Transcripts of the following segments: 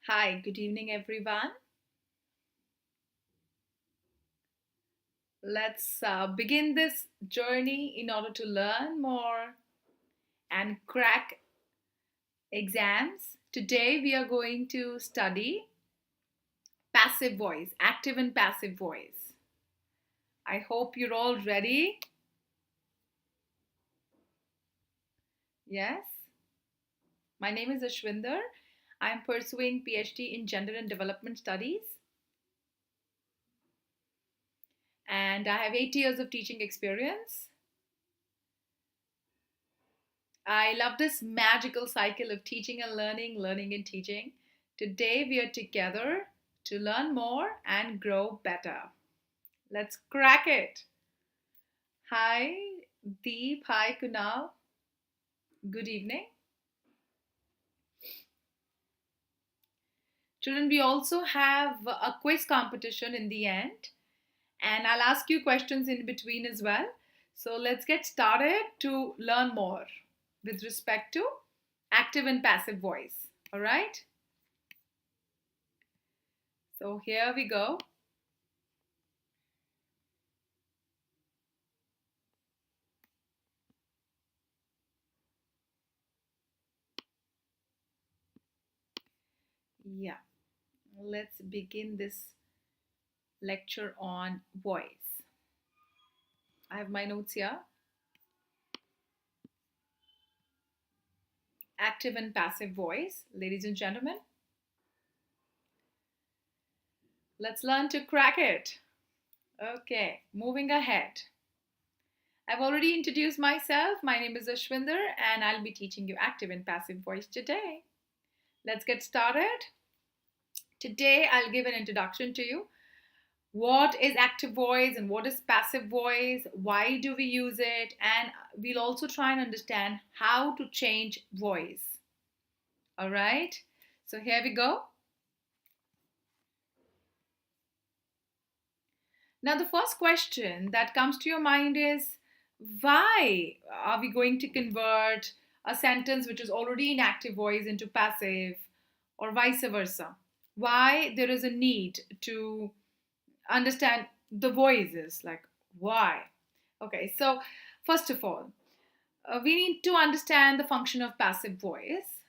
Hi, good evening, everyone. Let's begin this journey in order to learn more and crack exams. Today, we are going to study passive voice, active and passive voice. I hope you're all ready. Yes. My name is Ashwinder. I'm pursuing PhD in Gender and Development Studies, and I have 8 years of teaching experience. I love this magical cycle of teaching and learning, learning and teaching. Today we are together to learn more and grow better. Let's crack it. Hi, Deep. Hi, Kunal. Good evening. Children, we also have a quiz competition in the end, and I'll ask you questions in between as well. So let's get started to learn more with respect to active and passive voice. All right? So here we go. Yeah, let's begin this lecture on voice. I have my notes here. Active and passive voice, ladies and gentlemen. Let's learn to crack it. Okay, moving ahead. I've already introduced myself. My name is Ashwinder, and I'll be teaching you active and passive voice today. Let's get started. Today, I'll give an introduction to you. What is active voice and what is passive voice? Why do we use it? And we'll also try and understand how to change voice. All right, so here we go. Now, the first question that comes to your mind is why are we going to convert a sentence which is already in active voice into passive or vice versa? Why there is a need to understand the voices, like why? Okay, so first of all, we need to understand the function of passive voice,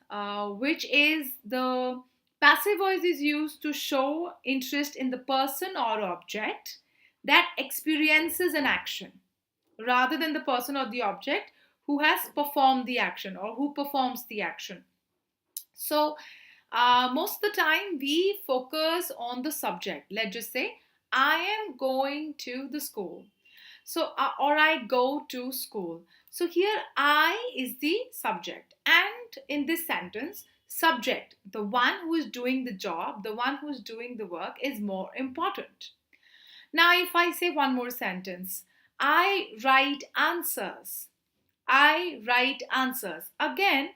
which is the passive voice is used to show interest in the person or object that experiences an action rather than the person or the object who has performed the action or who performs the action. So, most of the time we focus on the subject. Let's just say, I am going to the school. So, or I go to school. So, here I is the subject. And in this sentence, subject, the one who is doing the job, the one who is doing the work, is more important. Now, if I say one more sentence, I write answers. I write answers. Again,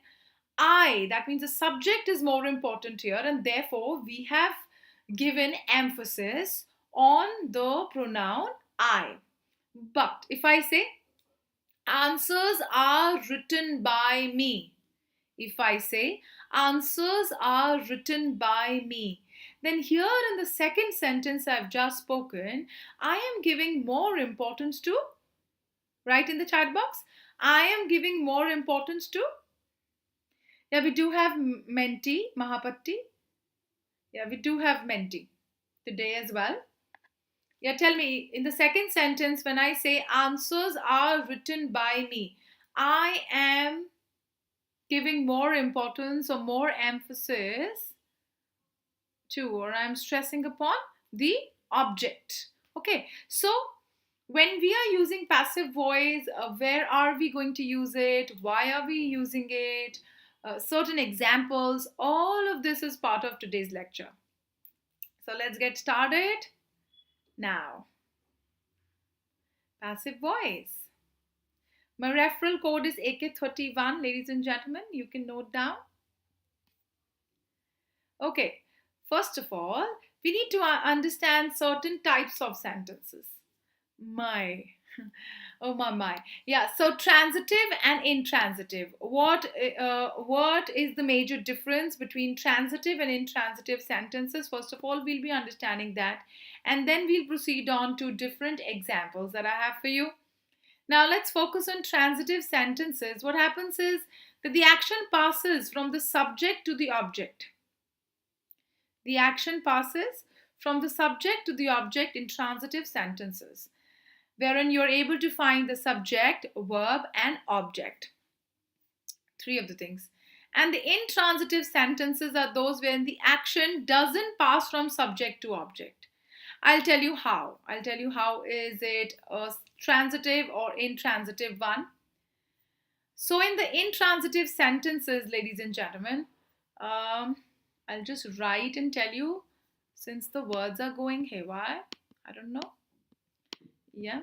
I, that means the subject is more important here, and therefore we have given emphasis on the pronoun I. But if I say answers are written by me, if I say answers are written by me, then here in the second sentence I've just spoken, I am giving more importance to, write in the chat box, I am giving more importance to. Yeah, we do have Menti, Mahapatti. Yeah, we do have Menti today as well. Yeah, tell me, in the second sentence, when I say answers are written by me, I am giving more importance or more emphasis to, or I'm stressing upon the object. Okay, so when we are using passive voice, where are we going to use it? Why are we using it? Certain examples, all of this is part of today's lecture. So let's get started now. Passive voice. My referral code is AK31, ladies and gentlemen. You can note down. Okay, first of all, we need to understand certain types of sentences. My, Oh my. Yeah, so transitive and intransitive. What is the major difference between transitive and intransitive sentences? First of all, we'll be understanding that, and then we'll proceed on to different examples that I have for you. Now, let's focus on transitive sentences. What happens is that the action passes from the subject to the object. The action passes from the subject to the object in transitive sentences, wherein you're able to find the subject, verb, and object. Three of the things. And the intransitive sentences are those wherein the action doesn't pass from subject to object. I'll tell you how. I'll tell you how is it a transitive or intransitive one. So, in the intransitive sentences, ladies and gentlemen, um, I'll just write and tell you since the words are going haywire. I don't know. Yeah,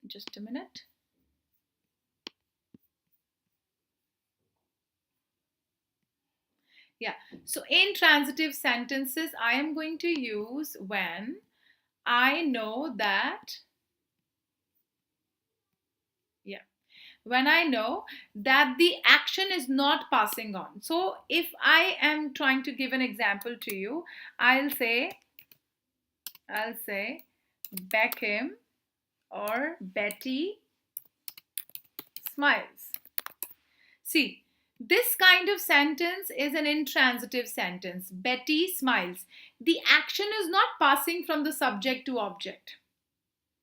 just a minute. Yeah, so intransitive sentences I am going to use when I know that, yeah, when I know that the action is not passing on. So if I am trying to give an example to you, I'll say Beckham or Betty smiles. See, this kind of sentence is an intransitive sentence. Betty smiles. The action is not passing from the subject to object.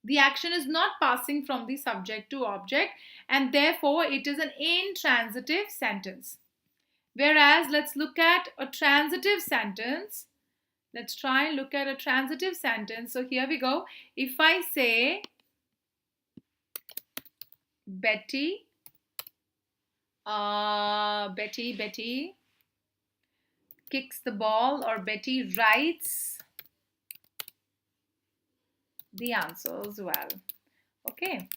The action is not passing from the subject to object, and therefore it is an intransitive sentence. Whereas, let's look at a transitive sentence. Let's try and look at a transitive sentence. So here we go. If I say Betty, Betty kicks the ball, or Betty writes the answers well. Okay,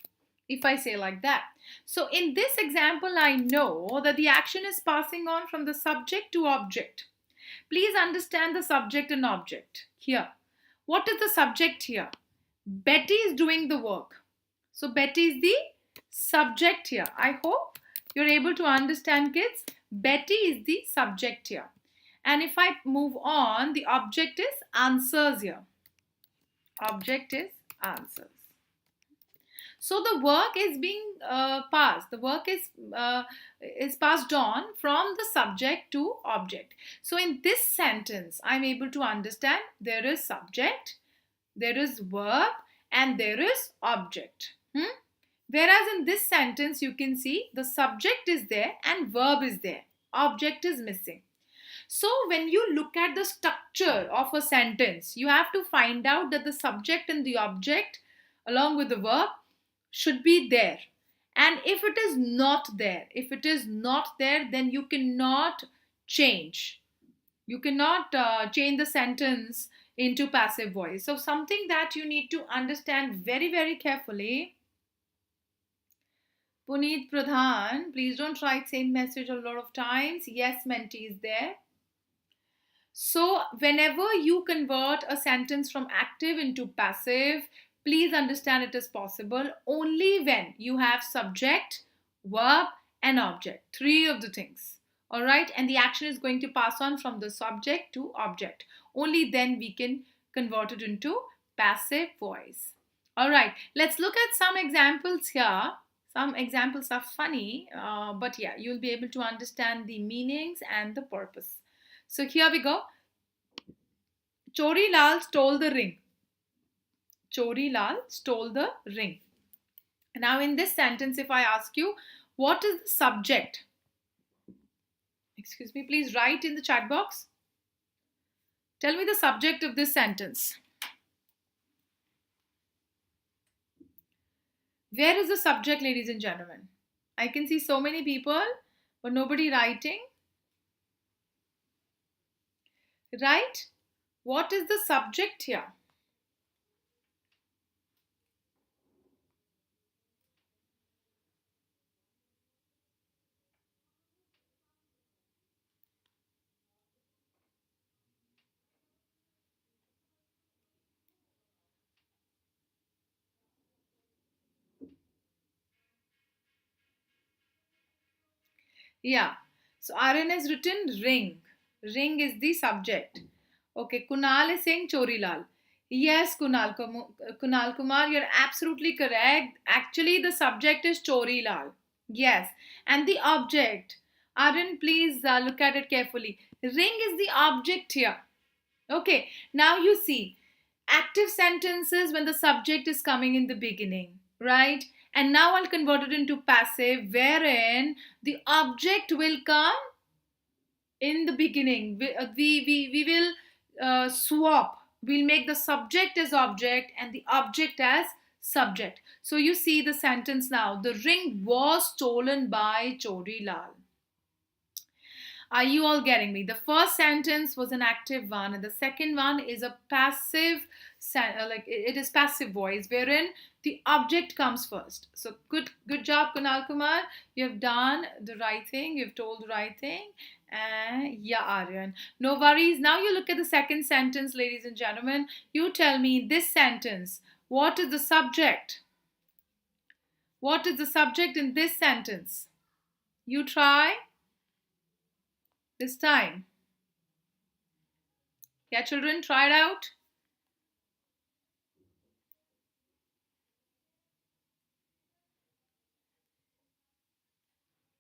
if I say like that. So in this example, I know that the action is passing on from the subject to object. Please understand the subject and object here. What is the subject here? Betty is doing the work. So Betty is the subject here. I hope you're able to understand, kids. Betty is the subject here. And if I move on, the object is answers here. Object is answers. So the work is being passed. The work is passed on from the subject to object. So in this sentence, I'm able to understand there is subject, there is verb, and there is object. Whereas in this sentence, you can see the subject is there and verb is there. Object is missing. So when you look at the structure of a sentence, you have to find out that the subject and the object along with the verb should be there. And if it is not there, then you cannot change. You cannot change the sentence into passive voice. So something that you need to understand very, very carefully. Puneet Pradhan, please don't write same message a lot of times. Yes, mentee is there. So whenever you convert a sentence from active into passive, please understand it is possible only when you have subject, verb, and object. Three of the things. All right. And the action is going to pass on from the subject to object. Only then we can convert it into passive voice. All right. Let's look at some examples here. Some examples are funny, but yeah, you'll be able to understand the meanings and the purpose. So here we go. Chori Lal stole the ring. Chori Lal stole the ring. Now in this sentence, if I ask you, what is the subject? Excuse me, please write in the chat box. Tell me the subject of this sentence. Where is the subject, ladies and gentlemen? I can see so many people, but nobody writing. Right? What is the subject here? Yeah. So Aryan has written ring. Ring is the subject. Okay. Kunal is saying Chorilal. Yes, Kunal Kumar, you're absolutely correct. Actually, the subject is Chorilal. Yes. And the object. Aryan, please look at it carefully. Ring is the object here. Okay. Now you see active sentences when the subject is coming in the beginning, right? And now I'll convert it into passive, wherein the object will come in the beginning. We will swap. We'll make the subject as object and the object as subject. So you see the sentence now. The ring was stolen by Chori Lal. Are you all getting me? The first sentence was an active one, and the second one is a passive, like it is passive voice, wherein the object comes first. So good job, Kunal Kumar. You have done the right thing. You've told the right thing. And yeah, Aryan. No worries. Now you look at the second sentence, ladies and gentlemen. You tell me this sentence. What is the subject? What is the subject in this sentence? You try this time. Yeah, children, try it out.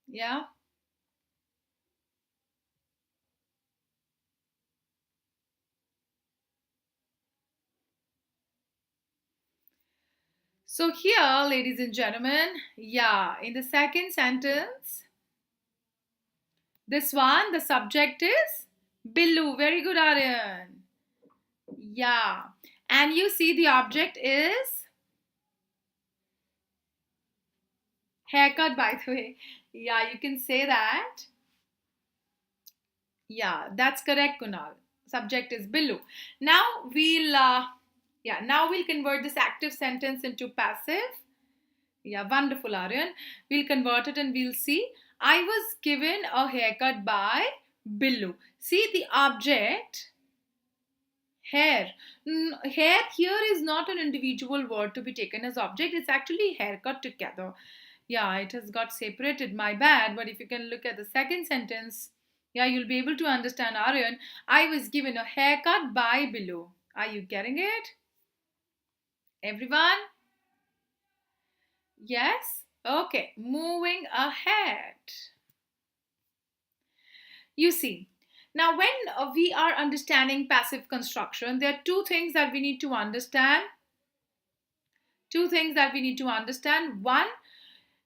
Yeah. So here, ladies and gentlemen, yeah, in the second sentence, this one, the subject is Billu. Very good, Aryan. Yeah. And you see the object is haircut, by the way. Yeah, you can say that. Yeah, that's correct, Kunal. Subject is Billu. Now now we'll convert this active sentence into passive. Yeah, wonderful, Aryan. We'll convert it and we'll see. I was given a haircut by Billu. See the object, hair. Hair here is not an individual word to be taken as object. It's actually haircut together. Yeah, it has got separated. My bad. But if you can look at the second sentence, yeah, you'll be able to understand, Aryan. I was given a haircut by Billu. Are you getting it? Everyone? Yes? Okay, moving ahead. You see, now when we are understanding passive construction, there are two things that we need to understand. Two things that we need to understand. One,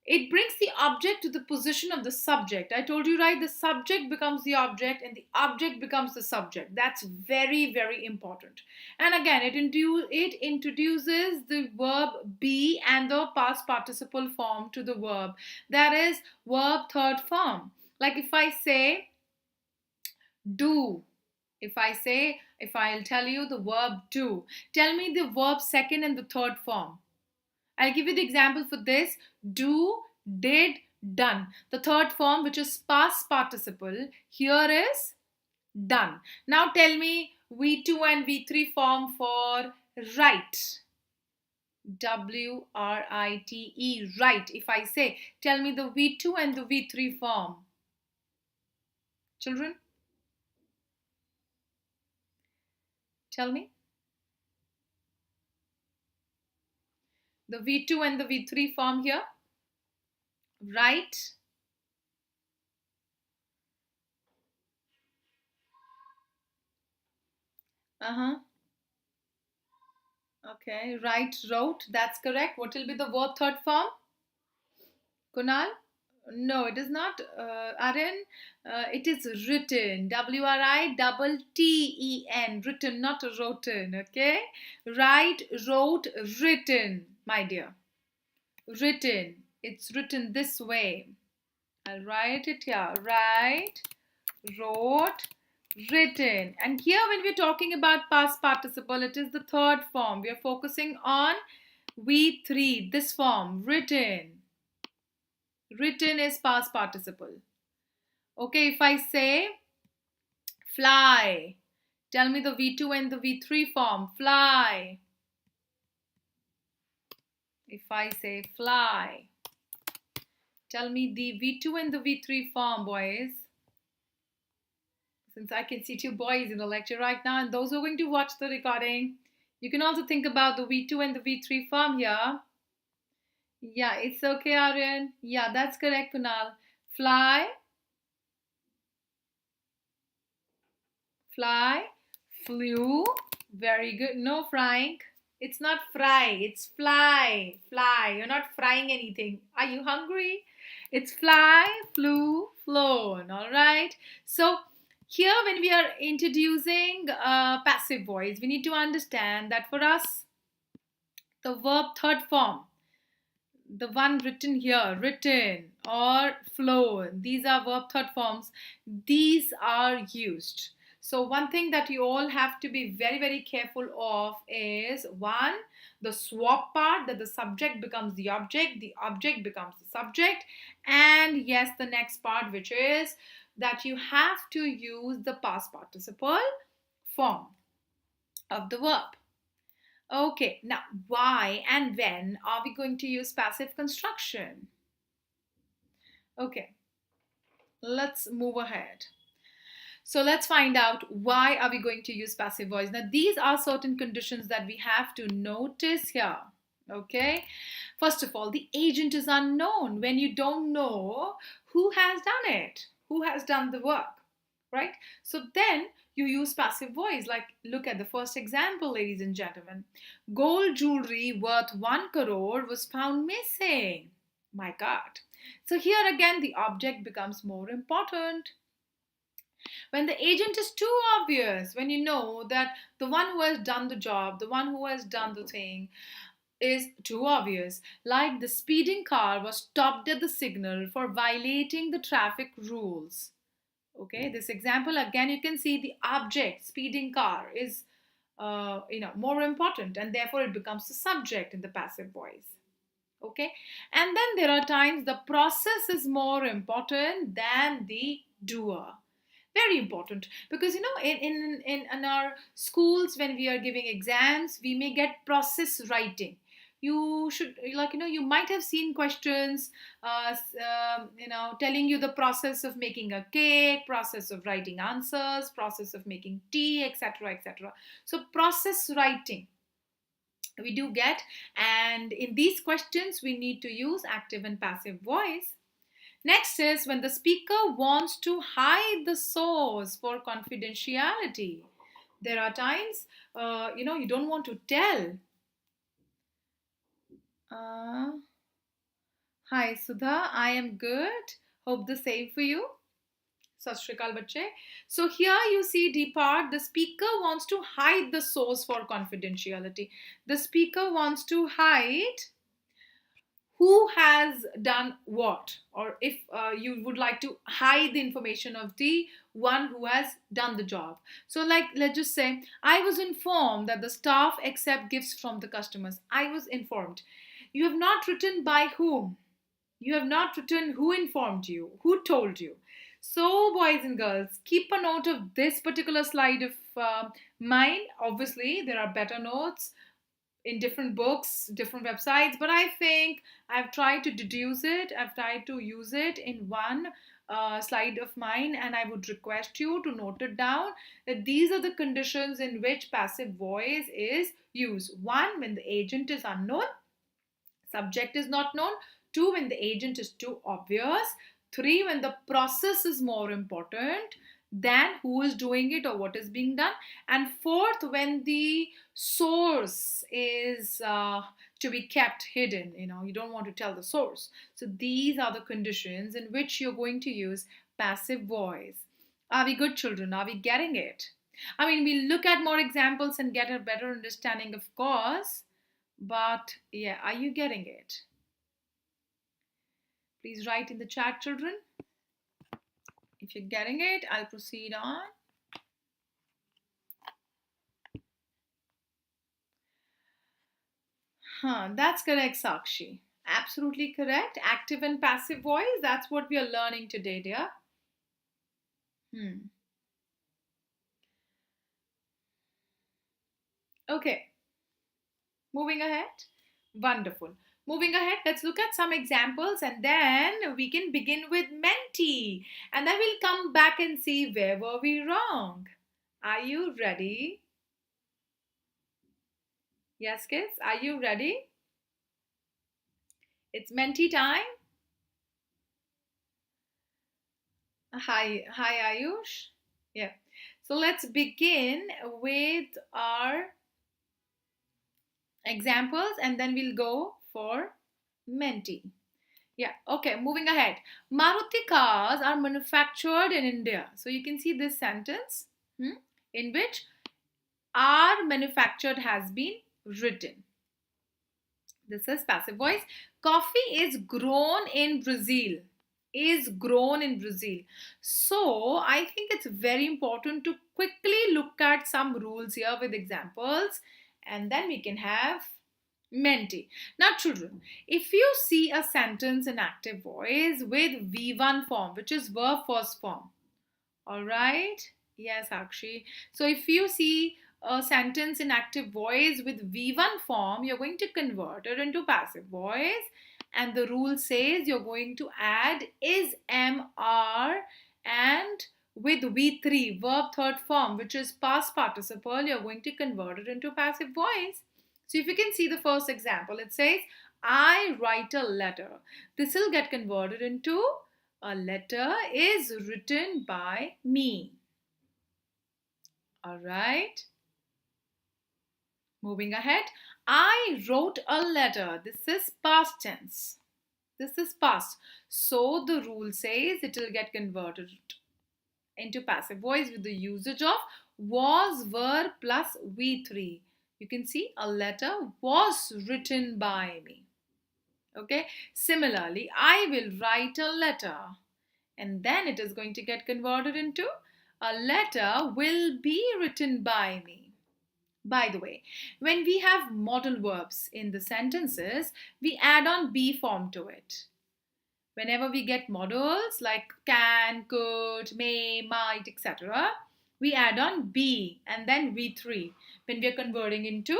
it brings the object to the position of the subject. I told you, right? The subject becomes the object and the object becomes the subject. That's very, very important. And again, it introduces the verb be and the past participle form to the verb. That is verb third form. Like if I say, do. If I'll tell you the verb do, tell me the verb second and the third form. I'll give you the example for this. Do, did, done. The third form, which is past participle, here is done. Now tell me V2 and V3 form for write. W-R-I-T-E, write. If I say, tell me the V2 and the V3 form. Children? Tell me. The V2 and the V3 form here. Write. Uh-huh. Okay. Write, wrote. That's correct. What will be the verb third form? Kunal? No, it is not. Aryan, it is written. W-R-I-T-T-E-N. Written, not wrote. Okay. Write, wrote, written, my dear. Written. It's written this way. I'll write it here. Write, wrote, written. And here when we're talking about past participle, it is the third form. We are focusing on V3, this form, written. Written is past participle. Okay, if I say fly, tell me the V2 and the V3 form. Fly. If I say fly. Tell me the V2 and the V3 form, boys. Since I can see two boys in the lecture right now, and those who are going to watch the recording, you can also think about the V2 and the V3 form here. Yeah, it's okay, Aryan. Yeah, that's correct, Kunal. Fly, fly, flew. Very good. No frying. It's not fry, it's fly. Fly. You're not frying anything. Are you hungry? It's fly, flew, flown. All right. So, here when we are introducing passive voice, we need to understand that for us, the verb third form, the one written here, written or flown, these are verb third forms, these are used. So one thing that you all have to be very very careful of is, one, the swap part, that the subject becomes the object becomes the subject, and yes, the next part, which is that you have to use the past participle form of the verb. Okay, now why and when are we going to use passive construction? Okay, let's move ahead. So let's find out, why are we going to use passive voice? Now these are certain conditions that we have to notice here. Okay, first of all, the agent is unknown. When you don't know who has done it, who has done the work, right? So then you use passive voice. Like, look at the first example, ladies and gentlemen. Gold jewelry worth 1 crore was found missing. My God. So here again, the object becomes more important. When the agent is too obvious, when you know that the one who has done the job, the one who has done the thing, is too obvious, like the speeding car was stopped at the signal for violating the traffic rules. Okay, this example again, you can see the object speeding car is more important, and therefore it becomes the subject in the passive voice. Okay, and then there are times the process is more important than the doer. Very important, because in our schools, when we are giving exams, we may get process writing. You should, you might have seen questions telling you the process of making a cake, process of writing answers, process of making tea, etc., etc. So process writing we do get, and in these questions we need to use active and passive voice. Next is when the speaker wants to hide the source for confidentiality. There are times, you don't want to tell. Uh, Hi, Sudha. I am good. Hope the same for you. Sat Shri Akal, bachche. So here you see D part. The speaker wants to hide the source for confidentiality. The speaker wants to hide who has done what, or if you would like to hide the information of the one who has done the job. So like, let's just say, I was informed that the staff accept gifts from the customers. I was informed. You have not written by whom, you have not written who informed you, who told you. So boys and girls, keep a note of this particular slide of mine. Obviously there are better notes in different books, different websites, but I think I've tried to deduce it, I've tried to use it in one slide of mine, and I would request you to note it down, that these are the conditions in which passive voice is used. One, when the agent is unknown, subject is not known. Two, when the agent is too obvious. Three, when the process is more important than who is doing it or what is being done. And fourth, when the source is to be kept hidden, you don't want to tell the source. So these are the conditions in which you're going to use passive voice. Are we good, children? Are we getting it? I mean, we'll look at more examples and get a better understanding, of course. But yeah, are you getting it? Please write in the chat, children. If you're getting it, I'll proceed on. That's correct, Sakshi. Absolutely correct. Active and passive voice, that's what we are learning today, dear. Okay, moving ahead. Wonderful. Moving ahead, let's look at some examples and then we can begin with mentee. And then we'll come back and see where were we wrong. Are you ready? Yes, kids, are you ready? It's mentee time. Hi, Ayush. Yeah. So let's begin with our examples and then we'll go for mentee. Yeah, okay, moving ahead. Maruti cars are manufactured in India. So you can see this sentence in which are manufactured has been written. This is passive voice. Coffee is grown in Brazil. Is grown in Brazil. So I think it's very important to quickly look at some rules here with examples and then we can have mentee. Now, children, if you see a sentence in active voice with V1 form, which is verb first form, all right? Yes, Akshi. So if you see a sentence in active voice with V1 form, you're going to convert it into passive voice. And the rule says you're going to add is MR and with V3, verb third form, which is past participle, you're going to convert it into passive voice. So if you can see the first example, it says, I write a letter. This will get converted into a letter is written by me. All right. Moving ahead. I wrote a letter. This is past tense. This is past. So the rule says it will get converted into passive voice with the usage of was, were plus V3. You can see a letter was written by me. Okay. Similarly, I will write a letter. And then it is going to get converted into a letter will be written by me. By the way, when we have modal verbs in the sentences, we add on be form to it. Whenever we get modals like can, could, may, might, etc., we add on be and then V3 when we are converting into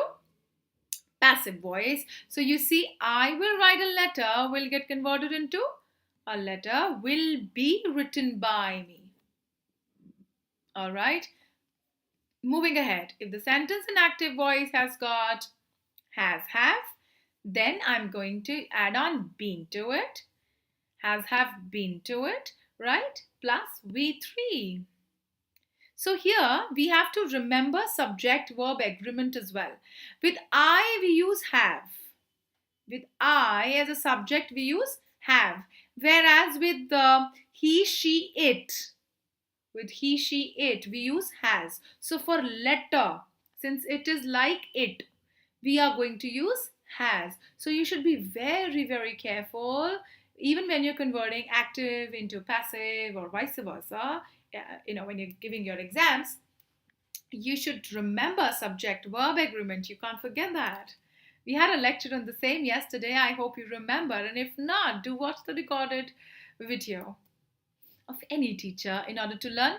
passive voice. So you see, I will write a letter will get converted into a letter will be written by me. All right. Moving ahead. If the sentence in active voice has got has, have, then I'm going to add on been to it. Has, have, been to it, right? Plus V3. So here we have to remember subject verb agreement as well. With I we use have. With I as a subject we use have. Whereas with the he, she, it, with he, she, it, we use has. So for letter, since it is like it, we are going to use has. So you should be very, very careful even when you're converting active into passive or vice versa. When you're giving your exams, you should remember subject verb agreement. You can't forget that. We had a lecture on the same yesterday. I hope you remember. And if not, do watch the recorded video of any teacher in order to learn.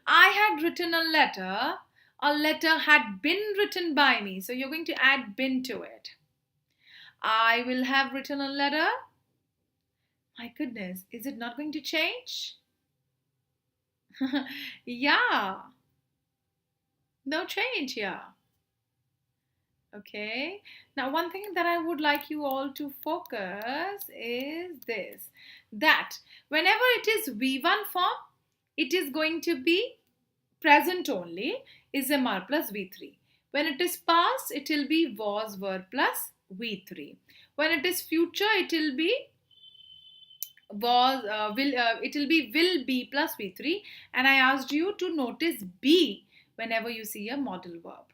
I had written a letter. A letter had been written by me. So you're going to add been to it. I will have written a letter. My goodness, is it not going to change? Yeah. No change here. Okay. Now, one thing that I would like you all to focus is this. That whenever it is V1 form, it is going to be present only is MR plus V3. When it is past, it will be was, were plus V3. When it is future, it will be will be plus V3. And I asked you to notice be whenever you see a modal verb.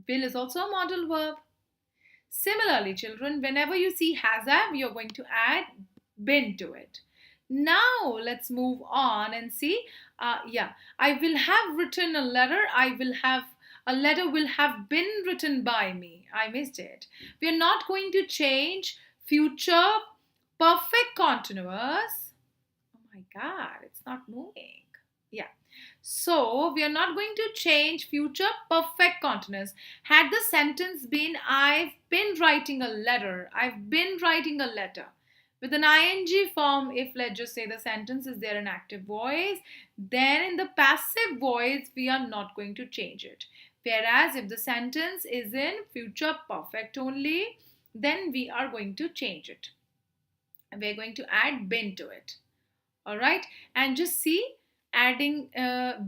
Will is also a modal verb. Similarly, children, whenever you see has, have, you're going to add been to it. Now, let's move on and see. I will have written a letter. A letter will have been written by me. I missed it. We are not going to change future perfect continuous. Oh my God, it's not moving. Yeah. So we are not going to change future perfect continuous. Had the sentence been I've been writing a letter, I've been writing a letter. With an ing form, if let's just say the sentence is there in active voice, then in the passive voice we are not going to change it. Whereas if the sentence is in future perfect only, then we are going to change it. We're going to add been to it. All right, and just see, adding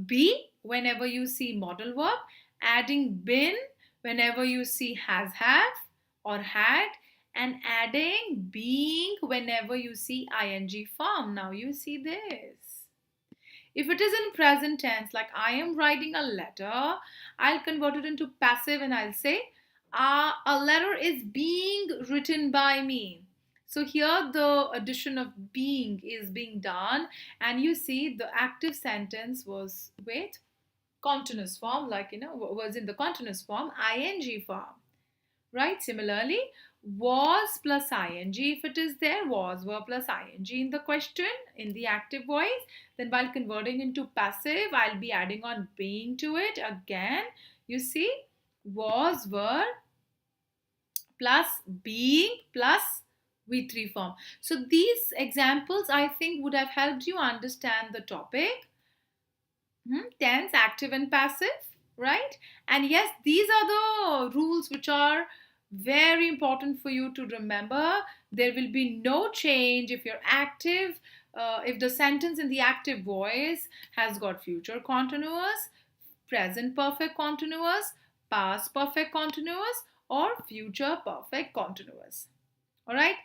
be whenever you see modal verb, adding been whenever you see has, have or had, and adding being whenever you see ing form. Now you see this. If it is in present tense, like I am writing a letter, I'll convert it into passive and I'll say, a letter is being written by me. So here the addition of being is being done, and you see the active sentence was with continuous form, like was in the continuous form, ing form, right? Similarly, was plus ing, if it is there, was verb plus ing in the question in the active voice, then while converting into passive, I'll be adding on being to it again. You see, was verb plus being plus v3 form. So these examples I think would have helped you understand the topic. Tense, active and passive, right? And yes, these are the rules which are very important for you to remember. There will be no change if you're active, if the sentence in the active voice has got future continuous, present perfect continuous, past perfect continuous, or future perfect continuous. All right,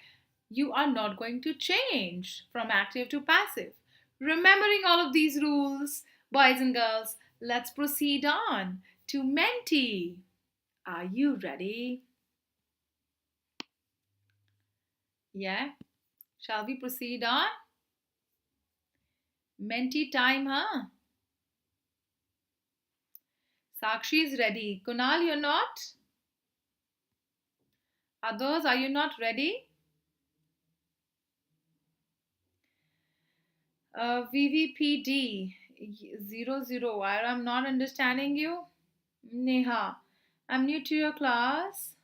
you are not going to change from active to passive. Remembering all of these rules, boys and girls, let's proceed on to Menti. Are you ready? Yeah? Shall we proceed on? Menti time, huh? Sakshi is ready. Kunal, you're not? Others, are you not ready? VVPD 00. I'm not understanding you. Neha, I'm new to your class.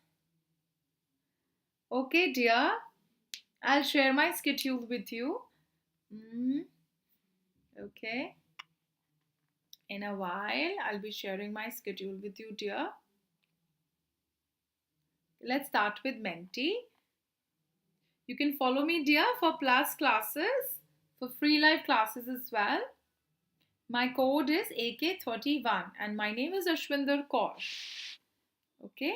Okay, dear. I'll share my schedule with you. Okay. In a while, I'll be sharing my schedule with you, dear. Let's start with Menti. You can follow me, dear, for plus classes, for free live classes as well. My code is AK31 and my name is Ashwinder Kaur. Okay.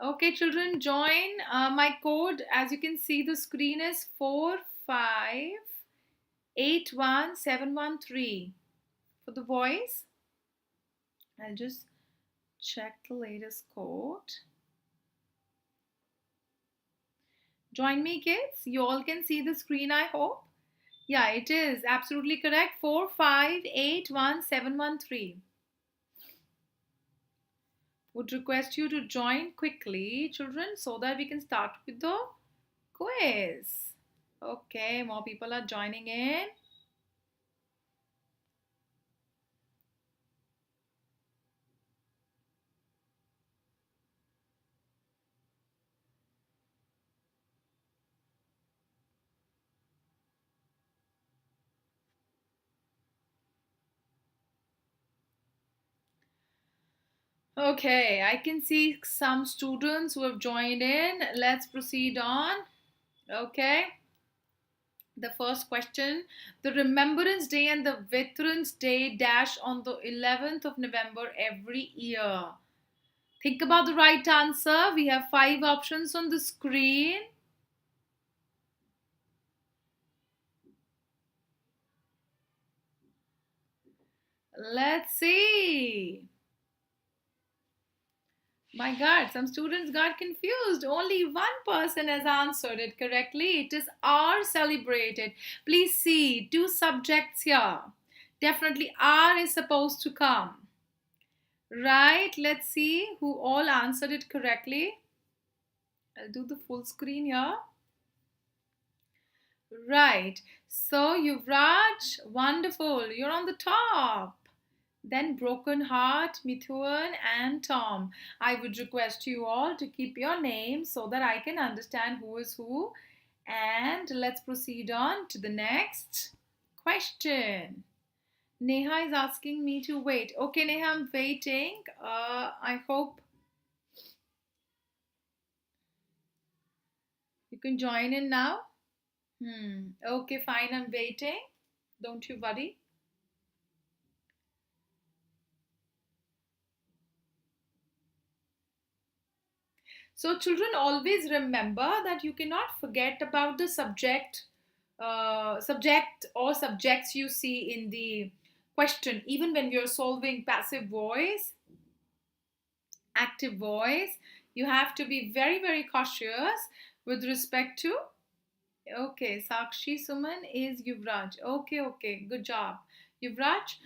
Okay, children, join. My code, as you can see, the screen is 4581713. For the boys, I'll just check the latest code. Join me, kids. You all can see the screen, I hope. Yeah, it is absolutely correct. 4581713. Would request you to join quickly, children, so that we can start with the quiz. Okay, more people are joining in. Okay, I can see some students who have joined in. Let's proceed on. Okay. The first question, the Remembrance Day and the Veterans Day dash on the 11th of November every year. Think about the right answer. We have 5 options on the screen. Let's see. My God, some students got confused. Only one person has answered it correctly. It is are celebrated. Please see, 2 subjects here. Definitely are is supposed to come. Right, let's see who all answered it correctly. I'll do the full screen here. Right. So, Yuvraj, wonderful. You're on the top. Then Broken Heart, Mithun, and Tom. I would request you all to keep your names so that I can understand who is who. And let's proceed on to the next question. Neha is asking me to wait. Okay, Neha, I'm waiting. I hope you can join in now. Okay, fine. I'm waiting. Don't you worry. So, children, always remember that you cannot forget about the subject or subjects you see in the question. Even when you're solving passive voice, active voice, you have to be very, very cautious with respect to. Okay, Sakshi Suman is Yuvraj. Okay, okay, good job. Yuvraj,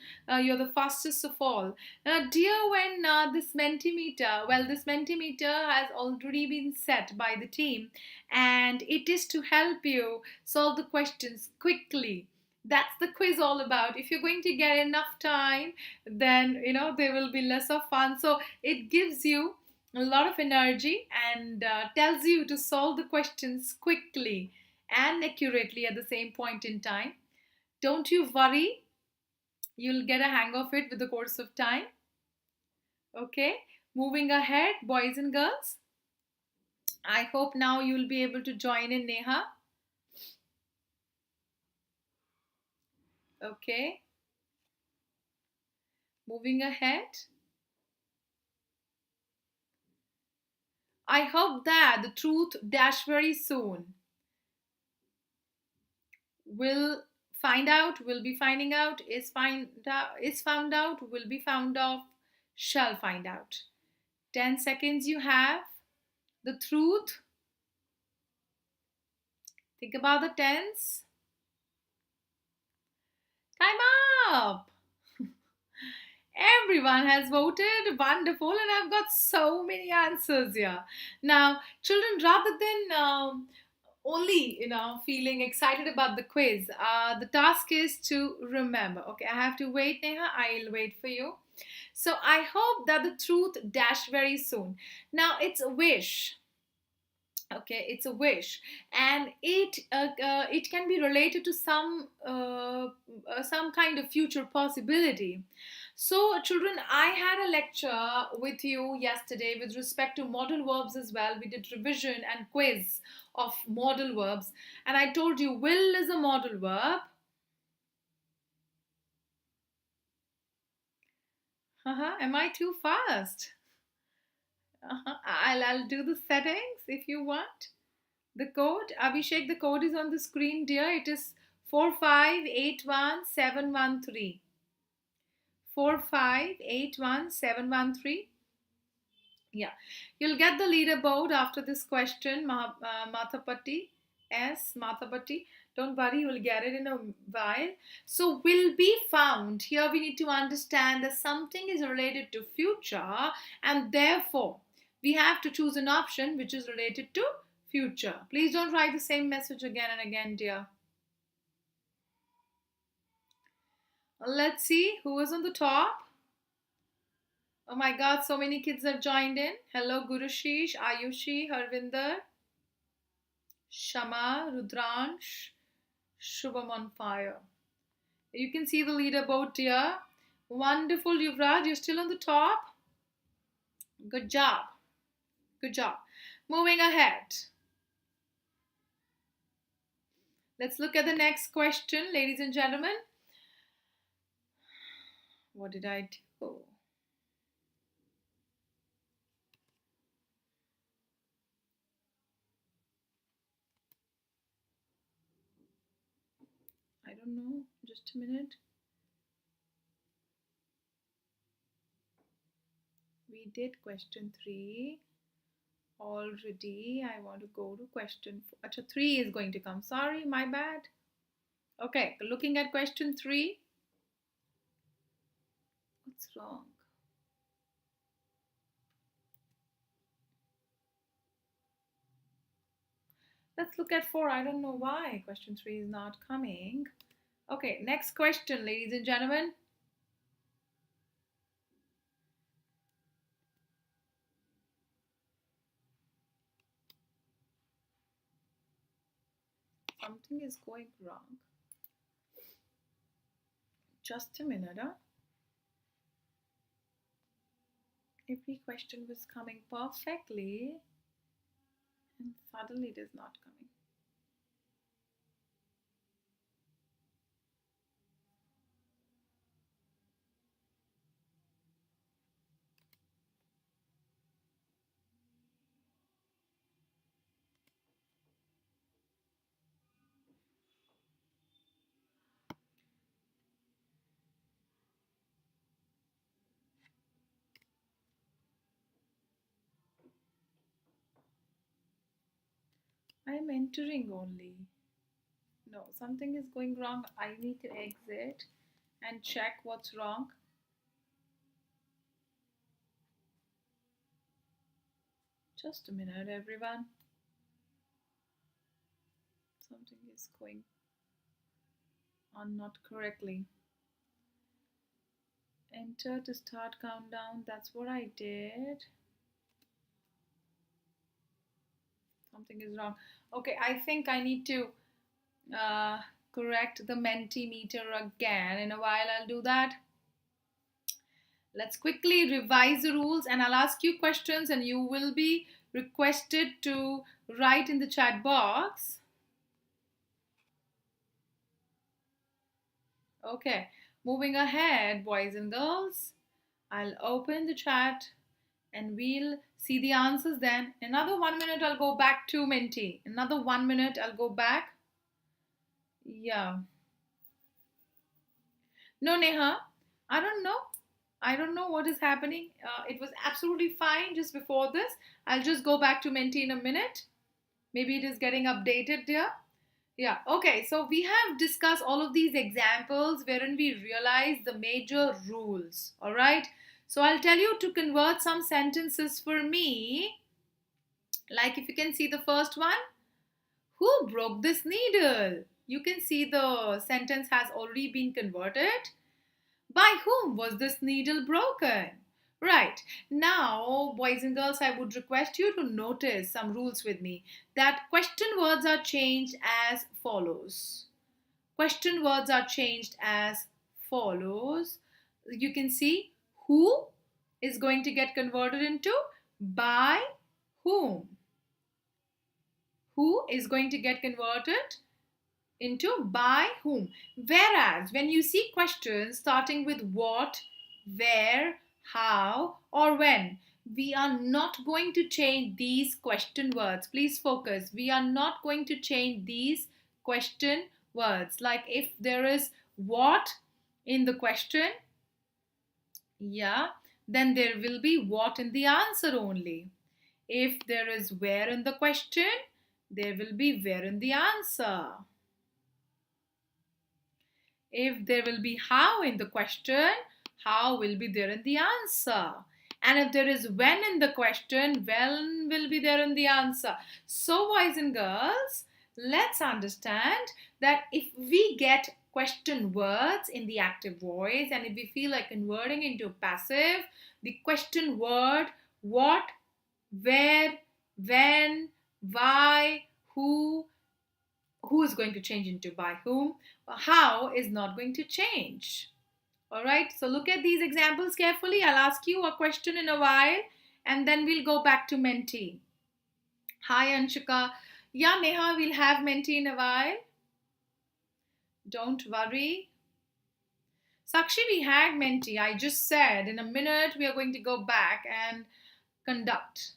you're the fastest of all. Dear, when this Mentimeter has already been set by the team and it is to help you solve the questions quickly. That's the quiz all about. If you're going to get enough time, then there will be less of fun. So it gives you a lot of energy and tells you to solve the questions quickly and accurately at the same point in time. Don't you worry, you'll get a hang of it with the course of time. Okay, moving ahead, boys and girls. I hope now you'll be able to join in, Neha. Okay, moving ahead. I hope that the truth dash very soon will will be finding out, is found out, will be found out, shall find out. 10 seconds you have. The truth. Think about the tense. Time up. Everyone has voted. Wonderful. And I've got so many answers here. Now, children, rather than only, feeling excited about the quiz, the task is to remember. Okay, I have to wait, Neha. I'll wait for you. So I hope that the truth dash very soon. Now, it's a wish. Okay, it's a wish, and it can be related to some kind of future possibility. So, children, I had a lecture with you yesterday with respect to modal verbs as well. We did revision and quiz of modal verbs, and I told you will is a modal verb. Am I too fast? I'll do the settings if you want. The code, Abhishek, the code is on the screen, dear. It is 4581713. 4581713. Yeah. You'll get the leaderboard after this question, Mathapati. S. Mathapati. Don't worry, you'll get it in a while. So, will be found. Here we need to understand that something is related to future and therefore we have to choose an option which is related to future. Please don't write the same message again and again, dear. Let's see who is on the top. Oh my god, so many kids have joined in. Hello, Gurushish, Ayushi, Harvinder, Shama, Rudransh, Shubham on fire. You can see the leaderboard here. Wonderful, Yuvraj. You're still on the top. Good job. Good job. Moving ahead. Let's look at the next question, ladies and gentlemen. What did I do? I don't know. Just a minute. We did question 3 already. I want to go to question 4. Achha, 3 is going to come. Sorry, my bad. Okay, looking at question 3. What's wrong? Let's look at 4. I don't know why question 3 is not coming. Okay, next question, ladies and gentlemen. Something is going wrong. Just a minute, huh? Every question was coming perfectly and suddenly it is not coming. I am entering only. No, something is going wrong. I need to exit and check what's wrong. Just a minute, everyone. Something is going on not correctly. Enter to start countdown. That's what I did. Something is wrong. Okay, I think I need to correct the Mentimeter again. In a while, I'll do that. Let's quickly revise the rules and I'll ask you questions and you will be requested to write in the chat box. Okay, moving ahead, boys and girls. I'll open the chat and we'll see the answers then. Another 1 minute, I'll go back to Menti. Another 1 minute, I'll go back. Yeah. No, Neha, I don't know. I don't know what is happening. It was absolutely fine just before this. I'll just go back to Menti in a minute. Maybe it is getting updated there. Yeah, okay. So we have discussed all of these examples wherein we realize the major rules. All right. So I'll tell you to convert some sentences for me. Like if you can see the first one, who broke this needle? You can see the sentence has already been converted. By whom was this needle broken? Right. Now, boys and girls, I would request you to notice some rules with me. That question words are changed as follows. Question words are changed as follows. You can see who is going to get converted into by whom. Who is going to get converted into by whom. Whereas when you see questions starting with what, where, how, or when, we are not going to change these question words. Please focus. We are not going to change these question words. Like if there is what in the question, yeah, then there will be what in the answer only. If there is where in the question, there will be where in the answer. If there will be how in the question, how will be there in the answer. And if there is when in the question, when will be there in the answer. So boys and girls, let's understand that if we get question words in the active voice and if we feel like converting into passive, the question word what, where, when, why, who is going to change into by whom, how is not going to change. All right, so look at these examples carefully. I'll ask you a question in a while and then we'll go back to Menti. Hi Anshika. Yeah, Neha, we'll have Menti in a while. Don't worry. Sakshi, we had Menti. I just said in a minute we are going to go back and conduct.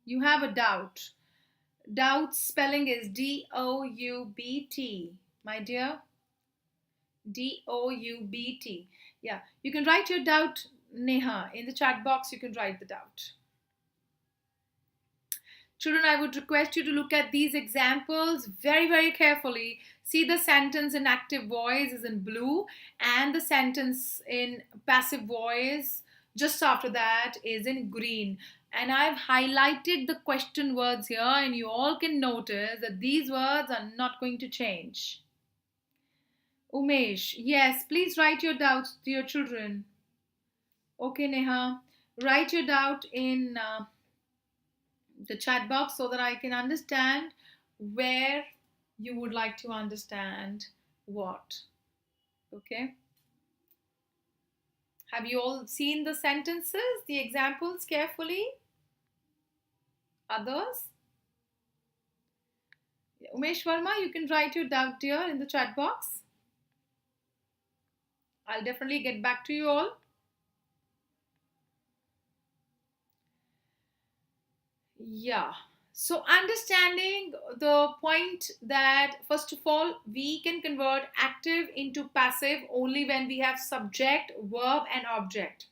You have a doubt. Doubt spelling is D-O-U-B-T, my dear. D-O-U-B-T. Yeah, you can write your doubt, Neha. In the chat box, you can write the doubt. Children, I would request you to look at these examples very, very carefully. See the sentence in active voice is in blue and the sentence in passive voice just after that is in green. And I've highlighted the question words here, and you all can notice that these words are not going to change. Umesh, yes, please write your doubts to your children. Okay, Neha, write your doubt in the chat box so that I can understand where you would like to understand what. Okay. Have you all seen the sentences, the examples carefully? Others? Umesh Verma, you can write your doubt here in the chat box. I'll definitely get back to you all. Yeah. So, understanding the point that first of all, we can convert active into passive only when we have subject, verb, and object.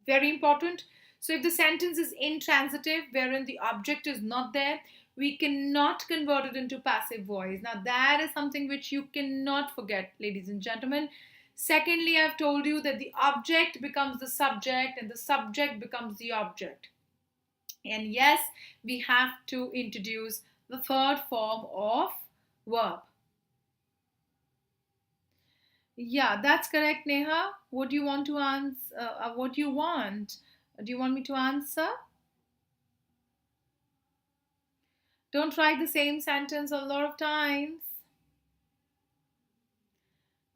Very important. So, if the sentence is intransitive, wherein the object is not there, we cannot convert it into passive voice. Now, that is something which you cannot forget, ladies and gentlemen. Secondly, I've told you that the object becomes the subject and the subject becomes the object. And yes, we have to introduce the third form of verb. Yeah, that's correct, Neha. What do you want to answer? What do you want? Do you want me to answer? Don't write the same sentence a lot of times.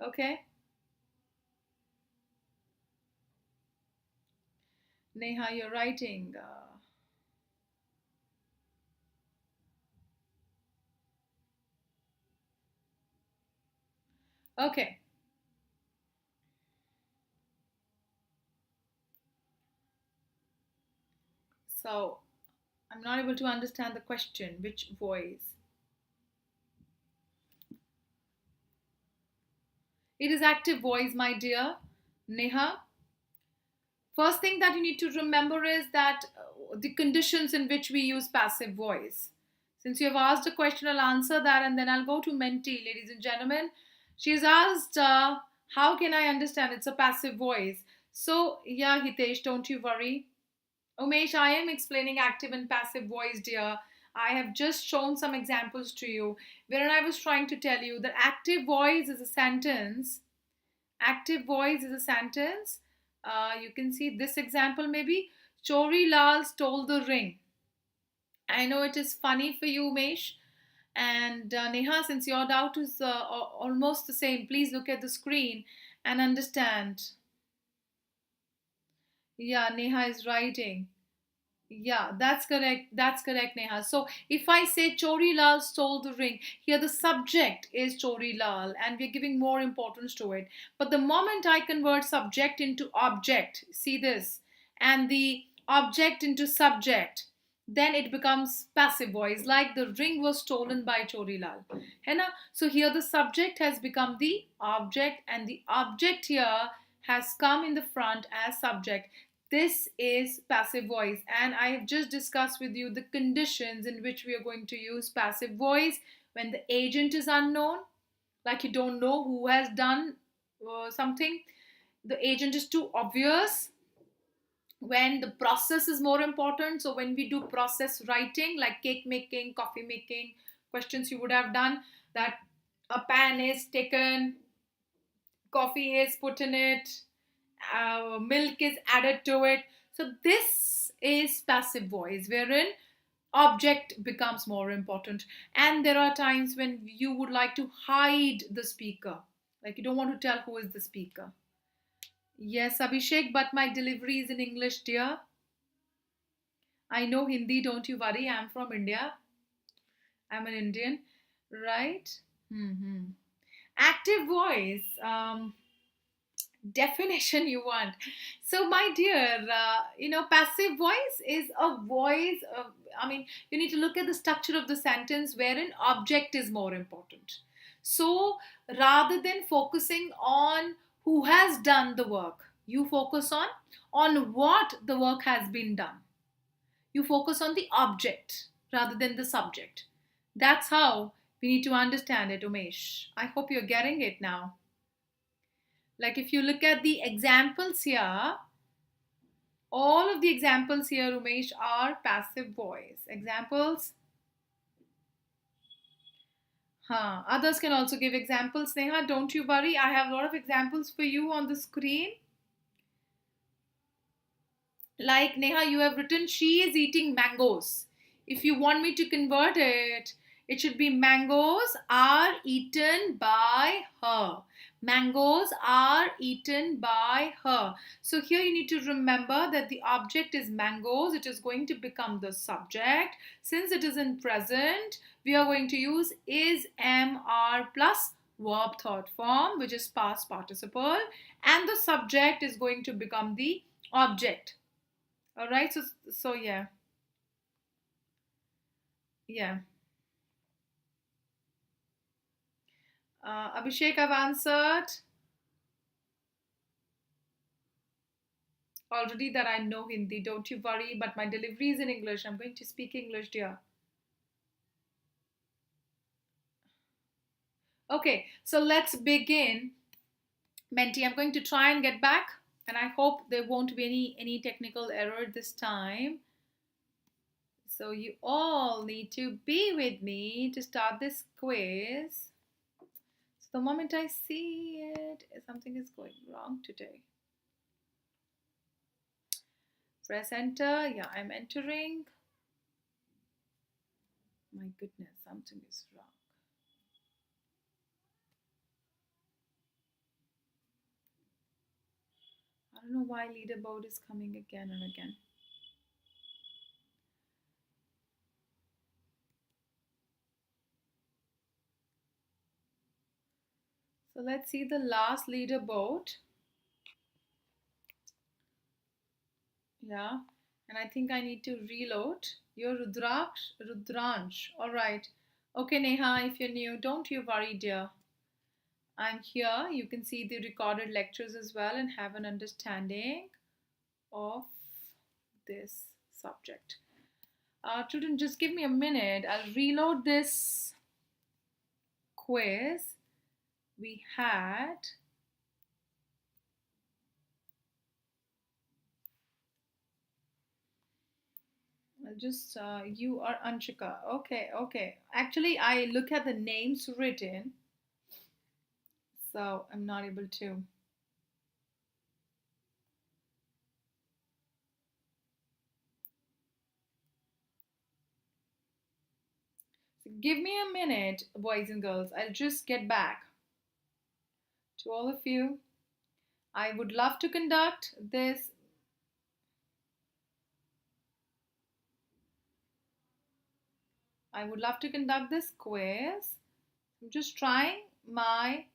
Okay? Neha, you're writing. Okay. So, I'm not able to understand the question. Which voice? It is active voice, my dear. Neha, first thing that you need to remember is that the conditions in which we use passive voice. Since you have asked a question, I'll answer that and then I'll go to Menti, ladies and gentlemen. She's asked, how can I understand it's a passive voice? So, yeah, Hitesh, don't you worry. Umesh, I am explaining active and passive voice, dear. I have just shown some examples to you wherein I was trying to tell you that active voice is a sentence. Active voice is a sentence. You can see this example maybe. Chori Lal stole the ring. I know it is funny for you, Umesh. And Neha, since your doubt is almost the same, please look at the screen and understand. Yeah, Neha is writing. Yeah, that's correct. That's correct, Neha. So if I say Chori Lal stole the ring, here the subject is Chori Lal and we're giving more importance to it. But the moment I convert subject into object, see this, and the object into subject, then it becomes passive voice, like the ring was stolen by Chori Lal. है ना? So here the subject has become the object and the object here has come in the front as subject. This is passive voice, and I have just discussed with you the conditions in which we are going to use passive voice when the agent is unknown, like you don't know who has done something, the agent is too obvious, when the process is more important. So, when we do process writing like cake making, coffee making, questions you would have done that a pan is taken, coffee is put in it, milk is added to it. So this is passive voice, wherein object becomes more important. And there are times when you would like to hide the speaker, like you don't want to tell who is the speaker. Yes, Abhishek, but my delivery is in English, dear. I know Hindi, don't you worry. I'm from India. I'm an Indian, right? Hmm. Active voice. Definition you want. So my dear, passive voice is a voice of, I mean, you need to look at the structure of the sentence wherein object is more important. So rather than focusing on who has done the work, you focus on what the work has been done. You focus on the object rather than the subject. That's how we need to understand it, Umesh. I hope you're getting it now. Like if you look at the examples here, All of the examples here, Umesh, are passive voice. Examples? Others can also give examples. Neha, don't you worry. I have a lot of examples for you on the screen. Like Neha, you have written, she is eating mangoes. If you want me to convert it, it should be mangoes are eaten by her. Mangoes are eaten by her. So here you need to remember that the object is mangoes. It is going to become the subject. Since it is in present, we are going to use is, am, are plus verb third form, which is past participle, and the subject is going to become the object. All right, so yeah, yeah. Abhishek, I've answered already that I know Hindi. Don't you worry, but my delivery is in English. I'm going to speak English, dear. Okay, so let's begin. Menti, I'm going to try and get back, and I hope there won't be any technical error this time. So you all need to be with me to start this quiz. So the moment I see it, something is going wrong today. Press enter. Yeah, I'm entering. My goodness, something is wrong. I don't know why leaderboard is coming again and again. So let's see the last leaderboard. Yeah, and I think I need to reload. You're Rudransh. All right. Okay, Neha, if you're new, don't you worry, dear. I'm here. You can see the recorded lectures as well and have an understanding of this subject. Children, just give me a minute. I'll reload this quiz. We had just you are Anshika. Okay, okay. Actually, I look at the names written, so I'm not able to. So give me a minute, boys and girls. I'll just get back to all of you. I would love to conduct this. I would love to conduct this quiz. I'm just trying my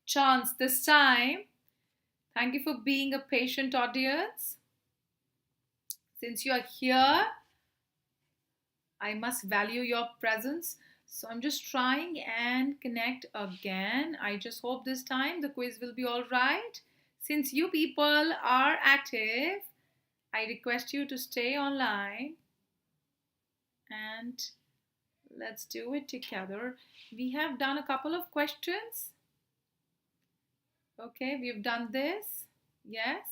chance this time. Thank you for being a patient audience. Since you are here, I must value your presence. So I'm just trying and connect again. I just hope this time the quiz will be all right. Since you people are active, I request you to stay online and let's do it together. We have done a couple of questions. Okay, we've done this. Yes.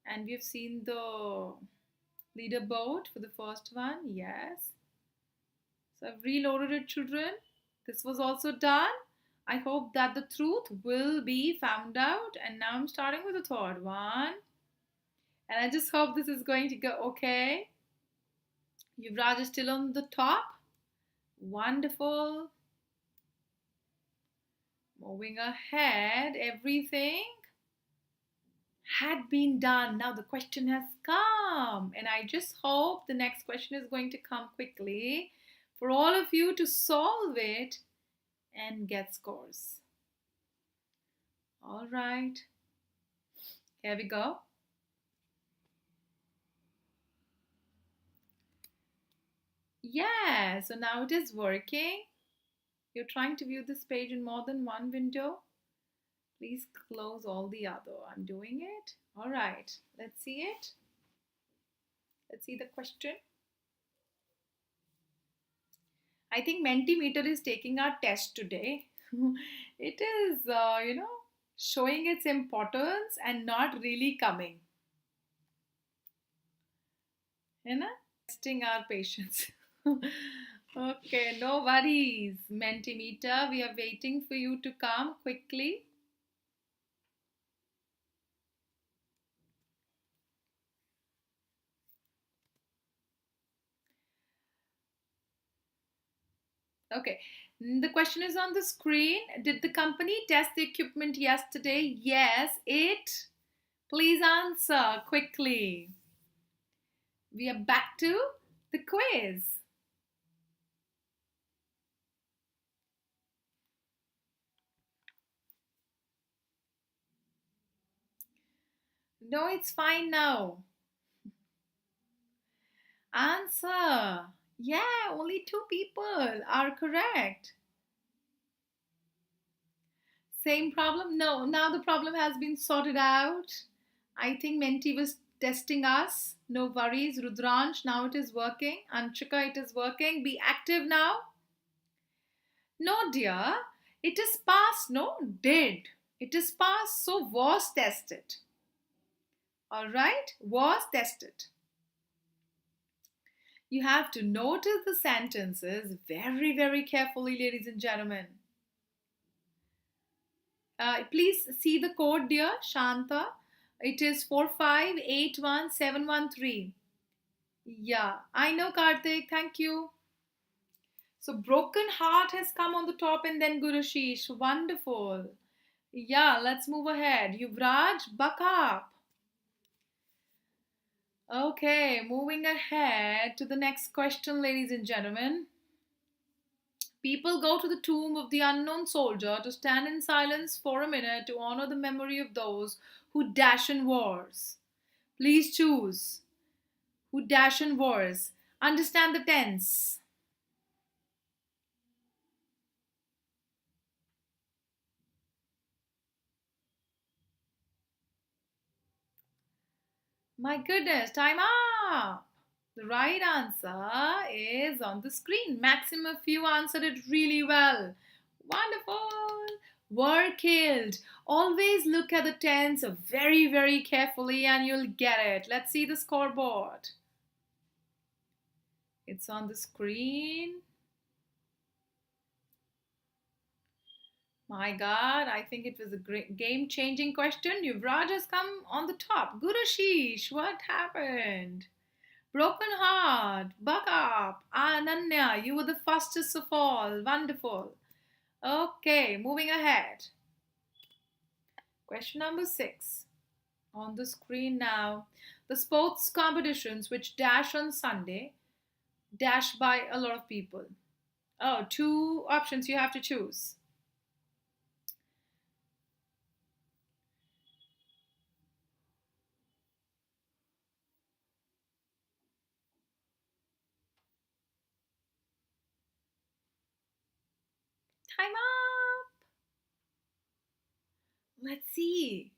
And we've seen the leaderboard for the first one. Yes. So I've reloaded it, children. This was also done. I hope that the truth will be found out. And now I'm starting with the third one. And I just hope this is going to go okay. Yuvraj is still on the top. Wonderful. Moving ahead, everything had been done. Now the question has come. And I just hope the next question is going to come quickly for all of you to solve it and get scores. All right. Here we go. Yeah, so now it is working. You're trying to view this page in more than one window. Please close all the other. I'm doing it. All right, let's see it. Let's see the question. I think Mentimeter is taking our test today. It is, showing its importance and not really coming. You know? Testing our patience. Okay, no worries, Mentimeter. We are waiting for you to come quickly. Okay, the question is on the screen. Did the company test the equipment yesterday? Yes, it. Please answer quickly. We are back to the quiz. No, it's fine now. Answer. Yeah, only two people are correct. Same problem? No, now the problem has been sorted out. I think Menti was testing us. No worries, Rudransh. Now it is working. Anshika, it is working. Be active now. No, dear. It is past. No, did. It is past, so was tested. Alright? Was tested. You have to notice the sentences very, very carefully, ladies and gentlemen. Please see the code, dear Shanta. It is 4581713. Yeah, I know, Karthik. Thank you. So, Broken Heart has come on the top, and then Gurushish. Wonderful. Yeah, let's move ahead. Yuvraj, buck up. Okay, moving ahead to the next question, ladies and gentlemen. People go to the tomb of the unknown soldier to stand in silence for a minute to honor the memory of those who dash in wars. Please choose. Who dash in wars. Understand the tense. My goodness, time up. The right answer is on the screen. Maximum of you answered it really well. Wonderful. Were killed. Always look at the tense very, very carefully and you'll get it. Let's see the scoreboard. It's on the screen. My God, I think it was a great game-changing question. Yuvraj has come on the top. Gurushish, what happened? Broken heart, buck up. Ananya, you were the fastest of all. Wonderful. Okay, moving ahead. Question number 6. On the screen now. The sports competitions which dash on Sunday, dash by a lot of people. Oh, two options you have to choose. Time up. Let's see.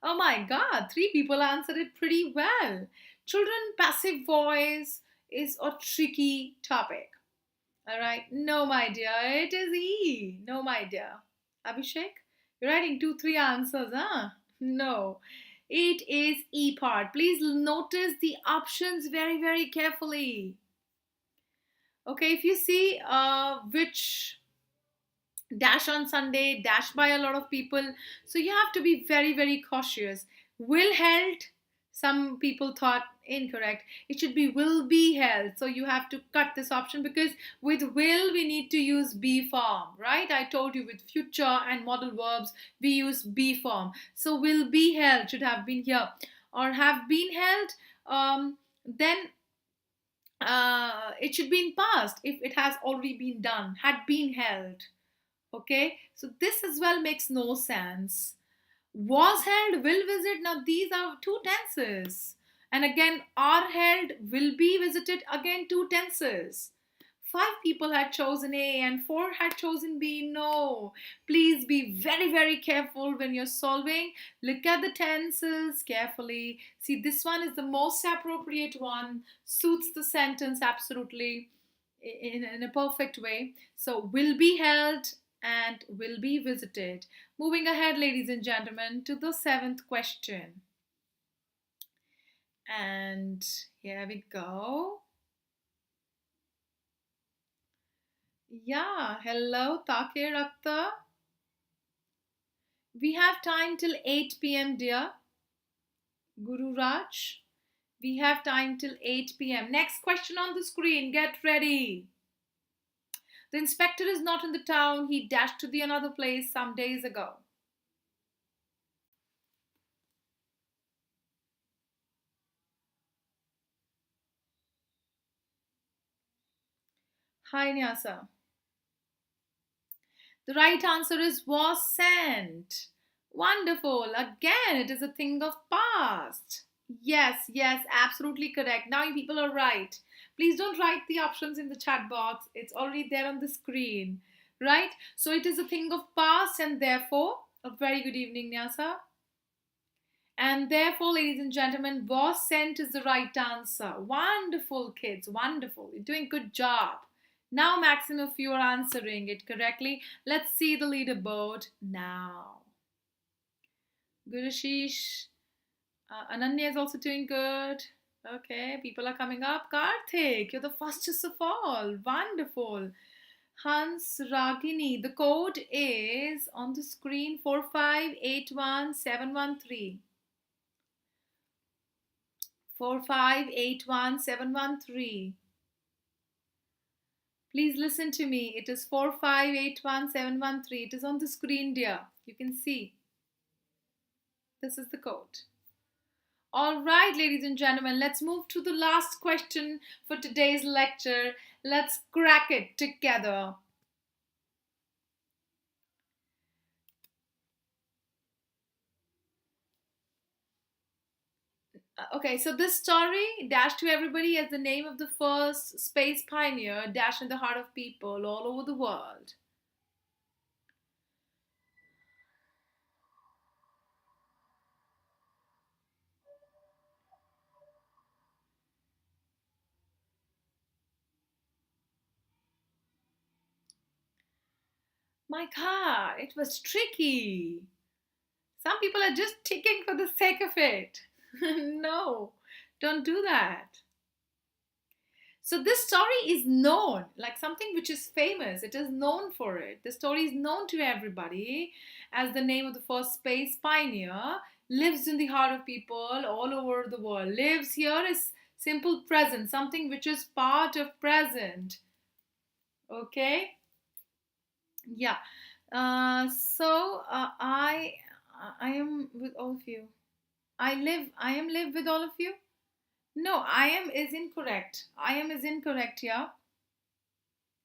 Oh my God, three people answered it pretty well. Children passive voice is a tricky topic. All right. No, my dear. It is E. No, my dear. Abhishek, you're writing two, three answers, huh? No. It is E part. Please notice the options very, very carefully. Okay, if you see which dash on Sunday, dash by a lot of people. So you have to be very, very cautious. Will held, some people thought incorrect. It should be will be held. So you have to cut this option because with will we need to use be form, right? I told you with future and modal verbs we use be form. So will be held should have been here or have been held. Then it should be in past if it has already been done, had been held. Okay, so this as well makes no sense. Was held, will visit. Now these are two tenses. And again, are held, will be visited. Again, two tenses. Five people had chosen A and four had chosen B. No. Please be very, very careful when you're solving. Look at the tenses carefully. See, this one is the most appropriate one, suits the sentence absolutely in a perfect way. So, will be held and will be visited. Moving ahead, ladies and gentlemen, to the seventh question. And here we go. Yeah, hello, Takir Akhtar. We have time till 8 p.m., dear. Guru Raj. We have time till 8 p.m. Next question on the screen. Get ready. The inspector is not in the town. He dashed to the another place some days ago. Hi, Nyasa. The right answer is was sent. Wonderful. Again, it is a thing of past. Yes, yes, absolutely correct. Now you people are right. Please don't write the options in the chat box. It's already there on the screen. Right? So it is a thing of past and therefore, a very good evening, Nyasa. And therefore, ladies and gentlemen, was sent is the right answer. Wonderful, kids. Wonderful. You're doing good job. Now, maximum of you are answering it correctly. Let's see the leaderboard now. Good, Ashish. Ananya is also doing good. Okay, people are coming up. Karthik, you're the fastest of all. Wonderful. Hans Ragini, the code is on the screen 4581713. 4581713. Please listen to me. It is 4581713. It is on the screen, dear. You can see. This is the code. All right, ladies and gentlemen, let's move to the last question for today's lecture. Let's crack it together. Okay, so this story, Dash to Everybody, as the name of the first space pioneer, Dash in the heart of people all over the world. My God, it was tricky. Some people are just ticking for the sake of it. No, don't do that. So this story is known, like something which is famous. It is known for it. The story is known to everybody as the name of the first space pioneer. Lives in the heart of people all over the world. Lives here is simple present, something which is part of present. Okay? Yeah. I am with all of you. I am live with all of you. No, I am is incorrect. I am is incorrect, yeah.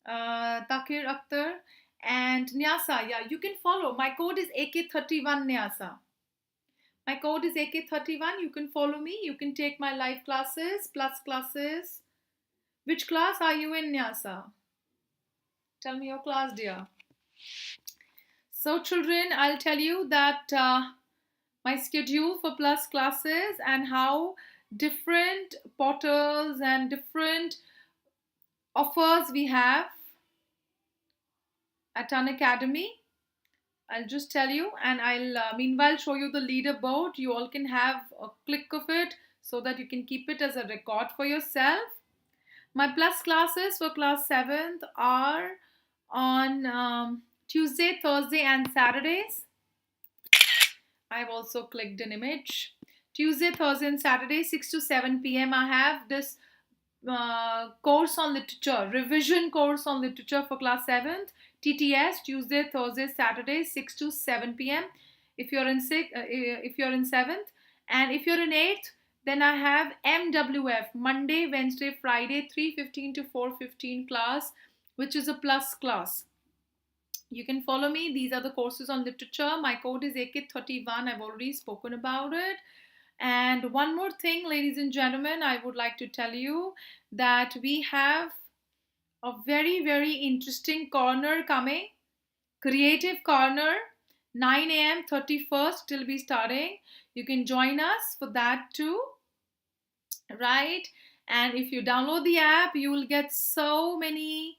Takir Akhtar and Nyasa, yeah, you can follow. My code is AK31 Nyasa. My code is AK31. You can follow me. You can take my live classes, plus classes. Which class are you in, Nyasa? Tell me your class, dear. So, children, I'll tell you that my schedule for plus classes and how different portals and different offers we have at Unacademy. I'll just tell you, and I'll meanwhile show you the leaderboard. You all can have a click of it so that you can keep it as a record for yourself. My plus classes for class 7th are on Tuesday, Thursday, and Saturdays. I've also clicked an image. Tuesday, Thursday, and Saturday, 6 to 7 p.m. I have this course on literature, revision course on literature for class 7th. TTS, Tuesday, Thursday, Saturday, 6 to 7 p.m. If you're in 7th, and if you're in 8th, then I have MWF, Monday, Wednesday, Friday, 3:15 to 4:15 class, which is a plus class. You can follow me. These are the courses on literature. My code is AK31. I've already spoken about it. And one more thing, ladies and gentlemen, I would like to tell you that we have a very, very interesting corner coming. Creative Corner, 9 a.m. 31st will be starting. You can join us for that too, right? And if you download the app, you will get so many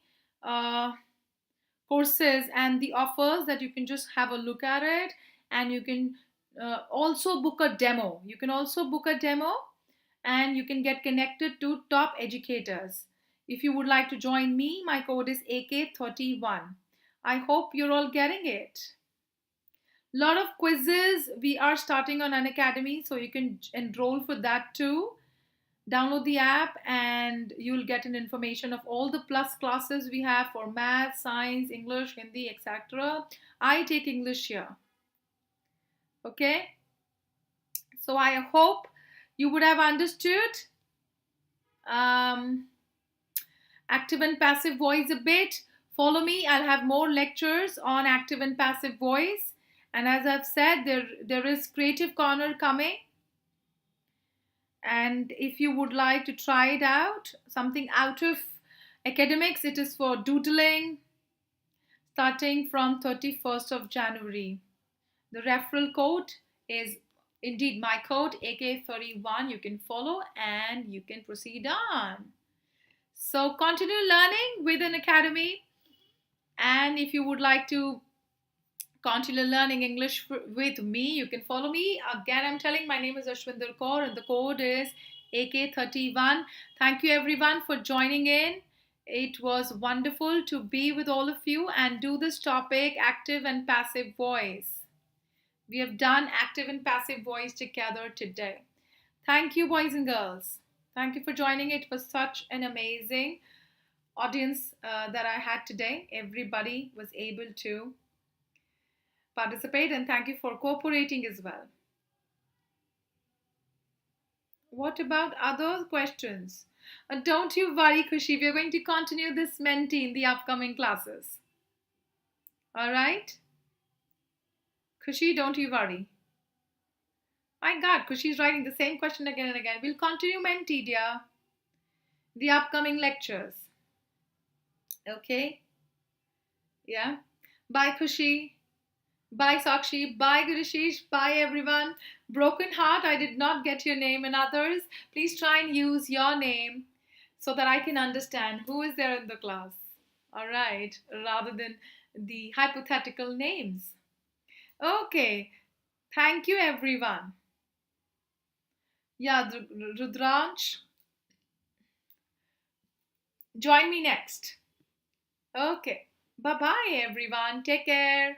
courses and the offers that you can just have a look at it, and you can also book a demo. You can also book a demo, and you can get connected to top educators. If you would like to join me, my code is AK31. I hope you're all getting it. Lot of quizzes we are starting on Unacademy, so you can enroll for that too. Download the app and you'll get an information of all the plus classes we have for math, science, English, Hindi, etc. I take English here. Okay? So I hope you would have understood um, active and passive voice a bit. Follow me, I'll have more lectures on active and passive voice. And as I've said, there is Creative Corner coming. And if you would like to try it out, something out of academics, it is for doodling starting from 31st of January. The referral code is indeed my code AK31. You can follow and you can proceed on. So continue learning with Unacademy. And if you would like to continue learning English with me, you can follow me. Again, I'm telling my name is Ashwinder Kaur and the code is AK31. Thank you everyone for joining in. It was wonderful to be with all of you and do this topic, active and passive voice. We have done active and passive voice together today. Thank you, boys and girls. Thank you for joining. It was such an amazing audience that I had today. Everybody was able to participate, and thank you for cooperating as well. What about other questions? Don't you worry, Khushi. We are going to continue this Menti in the upcoming classes. All right? Khushi, don't you worry. My God, Khushi's writing the same question again and again. We'll continue Menti, dear. The upcoming lectures. Okay? Yeah? Bye, Khushi. Bye, Sakshi. Bye, Gurushish. Bye, everyone. Broken Heart, I did not get your name, and others, please try and use your name so that I can understand who is there in the class. All right, rather than the hypothetical names. Okay, thank you, everyone. Yeah, Rudransh, join me next. Okay, bye bye, everyone. Take care.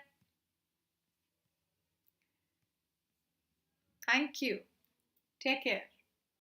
Thank you. Take care.